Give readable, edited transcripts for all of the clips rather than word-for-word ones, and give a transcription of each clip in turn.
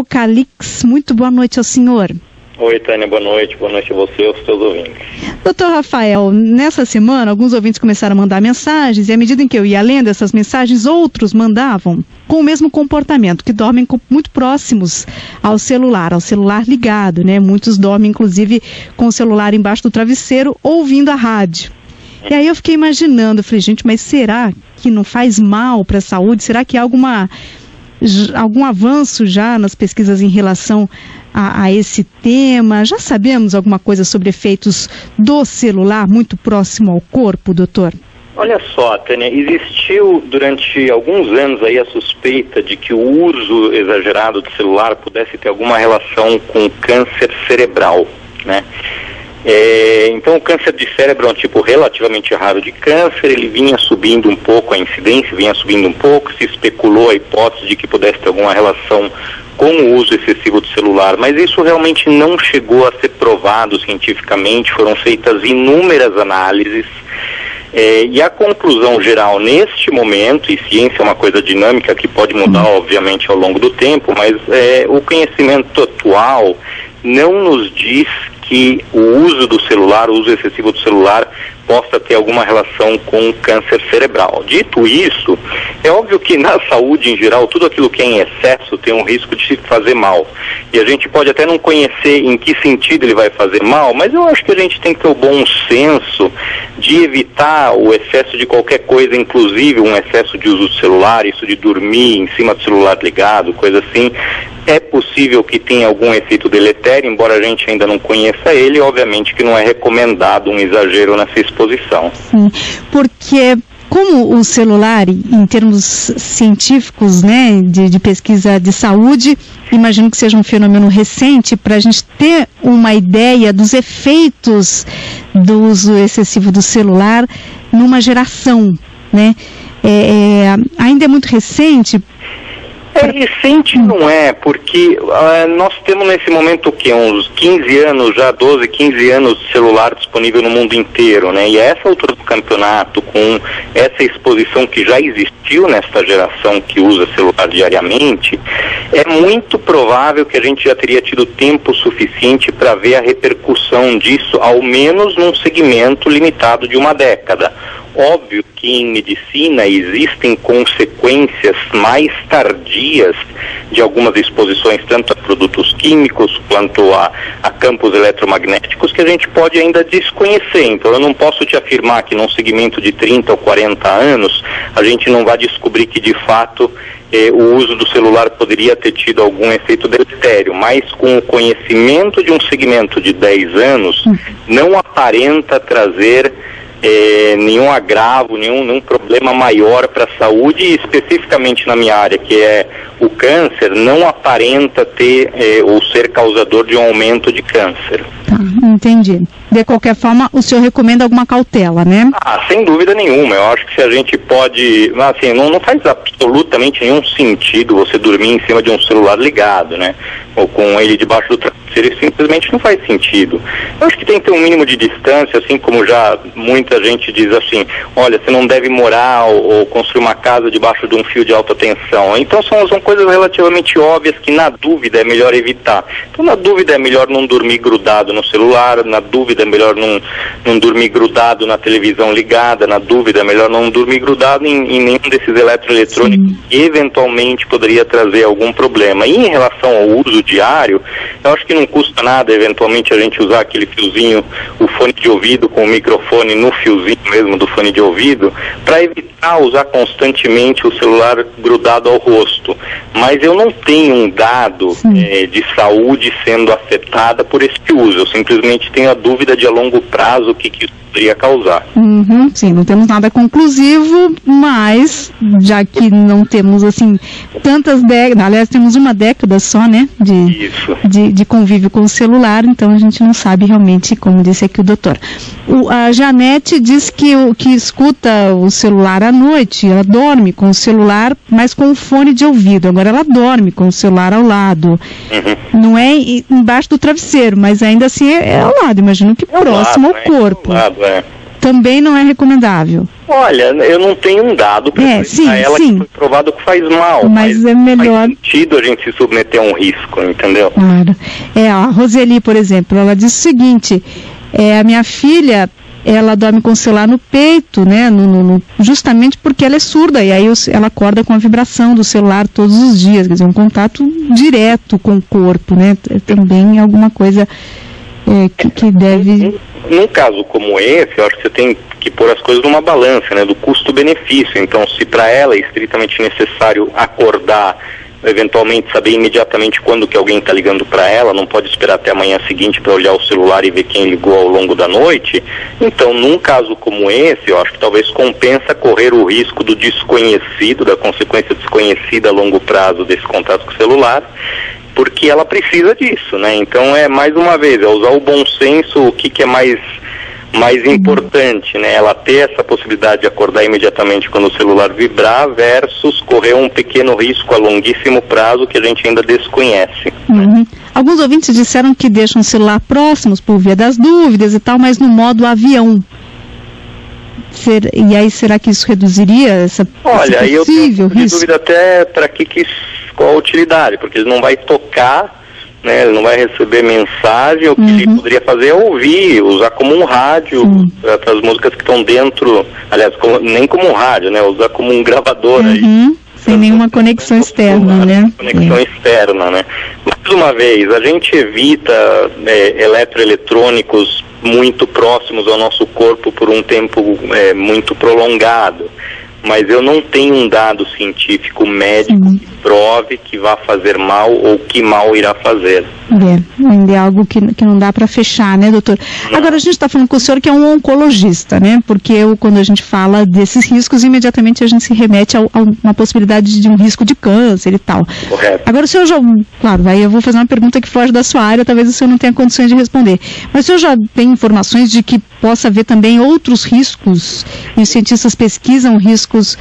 Calix. Muito boa noite ao senhor. Oi, Tânia, boa noite a você e aos seus ouvintes. Doutor Rafael, nessa semana alguns ouvintes começaram a mandar mensagens e à medida em que eu ia lendo essas mensagens, outros mandavam com o mesmo comportamento, que dormem muito próximos ao celular ligado, né? Muitos dormem inclusive com o celular embaixo do travesseiro ouvindo a rádio. E aí eu fiquei imaginando, falei, gente, mas será que não faz mal para a saúde? Será que há algum avanço já nas pesquisas em relação a esse tema? Já sabemos alguma coisa sobre efeitos do celular muito próximo ao corpo, doutor? Olha só, Tânia, existiu durante alguns anos aí a suspeita de que o uso exagerado do celular pudesse ter alguma relação com câncer cerebral, né? Então o câncer de cérebro é um tipo relativamente raro de câncer, ele vinha subindo um pouco, a incidência vinha subindo um pouco, se especulou a hipótese de que pudesse ter alguma relação com o uso excessivo do celular, mas isso realmente não chegou a ser provado cientificamente, foram feitas inúmeras análises, e a conclusão geral neste momento, e ciência é uma coisa dinâmica que pode mudar obviamente ao longo do tempo, mas o conhecimento atual não nos diz que o uso do celular, o uso excessivo do celular, possa ter alguma relação com câncer cerebral. Dito isso, é óbvio que na saúde em geral, tudo aquilo que é em excesso tem um risco de se fazer mal. E a gente pode até não conhecer em que sentido ele vai fazer mal, mas eu acho que a gente tem que ter o bom senso de evitar o excesso de qualquer coisa, inclusive um excesso de uso do celular, isso de dormir em cima do celular ligado, coisa assim. É possível que tenha algum efeito deletério, embora a gente ainda não conheça ele, obviamente que não é recomendado um exagero nessa exposição. Sim, porque como o celular, em termos científicos, né, de pesquisa de saúde, imagino que seja um fenômeno recente, para a gente ter uma ideia dos efeitos do uso excessivo do celular numa geração, né? Ainda é muito recente. Recente não é, porque nós temos nesse momento o quê? Uns 15 anos, já 12, 15 anos de celular disponível no mundo inteiro, né? E a essa altura do campeonato, com essa exposição que já existiu nesta geração que usa celular diariamente, é muito provável que a gente já teria tido tempo suficiente para ver a repercussão disso, ao menos num segmento limitado de uma década. Óbvio que em medicina existem consequências mais tardias de algumas exposições, tanto a produtos químicos quanto a campos eletromagnéticos, que a gente pode ainda desconhecer. Então eu não posso te afirmar que num segmento de 30 ou 40 anos a gente não vai descobrir que de fato o uso do celular poderia ter tido algum efeito deletério, mas com o conhecimento de um segmento de 10 anos não aparenta trazer nenhum agravo, nenhum problema maior para a saúde, e especificamente na minha área, que é o câncer, não aparenta ter ou ser causador de um aumento de câncer. Tá, entendi. De qualquer forma, o senhor recomenda alguma cautela, né? Sem dúvida nenhuma. Eu acho que se a gente pode... Assim, não faz absolutamente nenhum sentido você dormir em cima de um celular ligado, né? Ou com ele debaixo do travesseiro, isso simplesmente não faz sentido. Eu acho que tem que ter um mínimo de distância, assim como já muita gente diz assim, olha, você não deve morar ou construir uma casa debaixo de um fio de alta tensão. Então são coisas relativamente óbvias que na dúvida é melhor evitar. Então na dúvida é melhor não dormir grudado no celular, na dúvida é melhor não dormir grudado na televisão ligada, na dúvida é melhor não dormir grudado em nenhum desses eletroeletrônicos que eventualmente poderia trazer algum problema. E em relação ao uso diário, eu acho que não custa nada eventualmente a gente usar aquele fiozinho, o fone de ouvido com o microfone no fiozinho mesmo do fone de ouvido, para evitar usar constantemente o celular grudado ao rosto. Mas eu não tenho um dado de saúde sendo afetada por esse uso. Eu simplesmente tenho a dúvida de a longo prazo o que isso poderia causar. Sim, não temos nada conclusivo, mas já que não temos assim tantas décadas, aliás, temos uma década só, né, de convívio com o celular, então a gente não sabe realmente, como disse aqui o doutor. A Janete diz que escuta o celular à noite, ela dorme com o celular, mas com o fone de ouvido. Agora ela dorme com o celular ao lado. Não é embaixo do travesseiro, mas ainda assim é ao lado, imagino que próximo ao corpo. Também não é recomendável. Olha, eu não tenho um dado para ela que foi provado que faz mal, mas é melhor... faz sentido a gente se submeter a um risco, entendeu? Claro. A Roseli, por exemplo, ela diz o seguinte, a minha filha, ela dorme com o celular no peito, né, justamente porque ela é surda, e aí ela acorda com a vibração do celular todos os dias, quer dizer, um contato direto com o corpo, né, também é alguma coisa que deve... Num caso como esse, eu acho que você tem que pôr as coisas numa balança, né, do custo-benefício. Então, se para ela é estritamente necessário acordar, eventualmente saber imediatamente quando que alguém está ligando para ela, não pode esperar até a manhã seguinte para olhar o celular e ver quem ligou ao longo da noite, então, num caso como esse, eu acho que talvez compensa correr o risco do desconhecido, da consequência desconhecida a longo prazo desse contato com o celular, porque ela precisa disso, né? Então, mais uma vez, usar o bom senso, o que é mais importante, né? Ela ter essa possibilidade de acordar imediatamente quando o celular vibrar versus correr um pequeno risco a longuíssimo prazo que a gente ainda desconhece. Uhum. Alguns ouvintes disseram que deixam o celular próximos por via das dúvidas e tal, mas no modo avião. E aí, será que isso reduziria essa Olha, aí eu tenho dúvida até para qual a utilidade, porque ele não vai tocar, né, ele não vai receber mensagem, o que ele poderia fazer é ouvir, usar como um rádio para as músicas que estão dentro, aliás, nem como um rádio, né, usar como um gravador aí. Sem nenhuma conexão externa, né? Conexão externa, né? Mais uma vez, a gente evita eletroeletrônicos muito próximos ao nosso corpo por um tempo muito prolongado. Mas eu não tenho um dado científico médico que prove que vai fazer mal ou que mal irá fazer. Ainda é algo que não dá para fechar, né, doutor? Não. Agora, a gente está falando com o senhor que é um oncologista, né? Porque quando a gente fala desses riscos, imediatamente a gente se remete a uma possibilidade de um risco de câncer e tal. Correto. Agora, o senhor já... Claro, aí eu vou fazer uma pergunta que foge da sua área, talvez o senhor não tenha condições de responder. Mas o senhor já tem informações de que possa haver também outros riscos, e os cientistas pesquisam riscos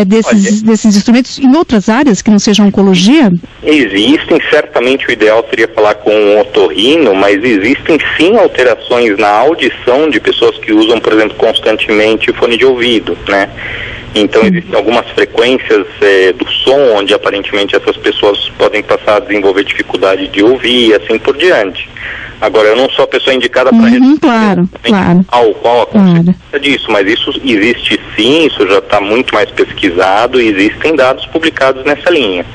desses instrumentos em outras áreas que não sejam oncologia? Existem, certamente o ideal seria falar com um otorrino, mas existem sim alterações na audição de pessoas que usam, por exemplo, constantemente fone de ouvido, né? Então existem algumas frequências do som onde aparentemente essas pessoas podem passar a desenvolver dificuldade de ouvir e assim por diante. Agora, eu não sou a pessoa indicada para claro. Qual a consequência disso, mas isso existe sim, isso já está muito mais pesquisado e existem dados publicados nessa linha,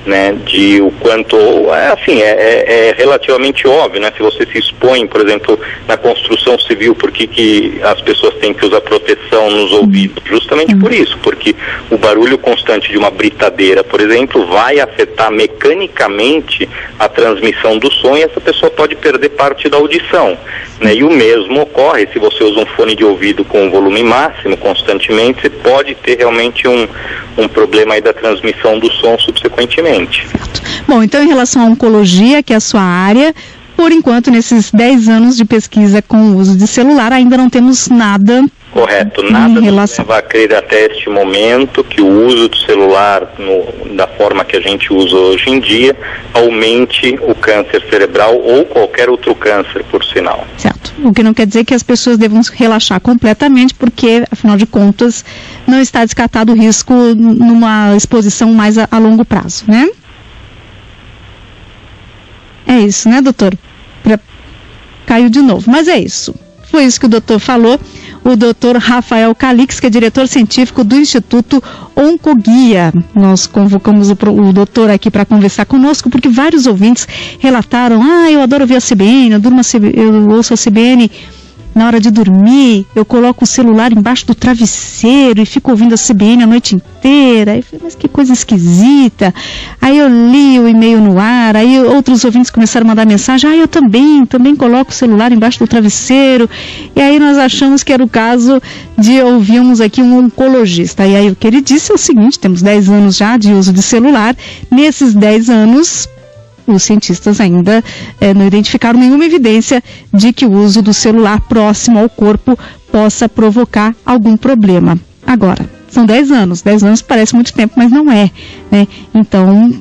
né, de o quanto, é relativamente óbvio, né, se você se expõe, por exemplo, na construção civil, por que as pessoas têm que usar proteção nos ouvidos? Justamente por isso, porque o barulho constante de uma britadeira, por exemplo, vai afetar mecanicamente a transmissão do som e essa pessoa pode perder parte da audição, né? E o mesmo ocorre se você usa um fone de ouvido com volume máximo constantemente, você pode ter realmente um problema aí da transmissão do som subsequentemente. Certo. Bom, então em relação à oncologia, que é a sua área, por enquanto nesses 10 anos de pesquisa com o uso de celular ainda não temos nada. Correto, nada nos leva a crer até este momento que o uso do celular da forma que a gente usa hoje em dia aumente o câncer cerebral ou qualquer outro câncer, por sinal. Certo, o que não quer dizer que as pessoas devam relaxar completamente, porque afinal de contas não está descartado o risco numa exposição mais a longo prazo, né? É isso, né, doutor? Caiu de novo, mas é isso. Foi isso que o doutor falou. O doutor Rafael Calix, que é diretor científico do Instituto Oncoguia. Nós convocamos o doutor aqui para conversar conosco, porque vários ouvintes relataram: eu adoro ouvir a CBN, eu ouço a CBN na hora de dormir, eu coloco o celular embaixo do travesseiro e fico ouvindo a CBN a noite inteira. Aí eu falei, mas que coisa esquisita. Aí eu li o e-mail no ar, aí outros ouvintes começaram a mandar mensagem: eu também coloco o celular embaixo do travesseiro. E aí nós achamos que era o caso de ouvirmos aqui um oncologista. E aí o que ele disse é o seguinte: temos 10 anos já de uso de celular. Nesses 10 anos, os cientistas ainda não identificaram nenhuma evidência de que o uso do celular próximo ao corpo possa provocar algum problema. Agora, são 10 anos. 10 anos parece muito tempo, mas não é, né? Então,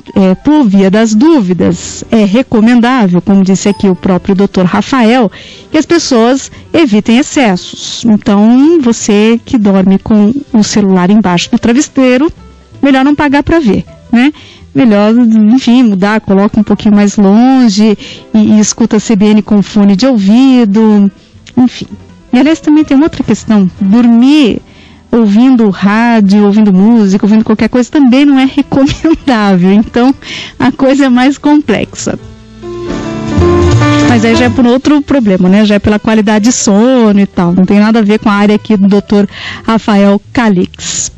por via das dúvidas, é recomendável, como disse aqui o próprio Dr. Rafael, que as pessoas evitem excessos. Então, você que dorme com o celular embaixo do travesseiro, melhor não pagar para ver, né? Melhor, enfim, mudar, coloca um pouquinho mais longe e escuta a CBN com fone de ouvido, enfim. E aliás, também tem outra questão: dormir ouvindo rádio, ouvindo música, ouvindo qualquer coisa também não é recomendável. Então, a coisa é mais complexa. Mas aí já é por outro problema, né? Já é pela qualidade de sono e tal. Não tem nada a ver com a área aqui do Dr. Rafael Calix.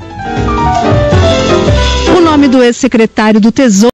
O nome do ex-secretário do Tesouro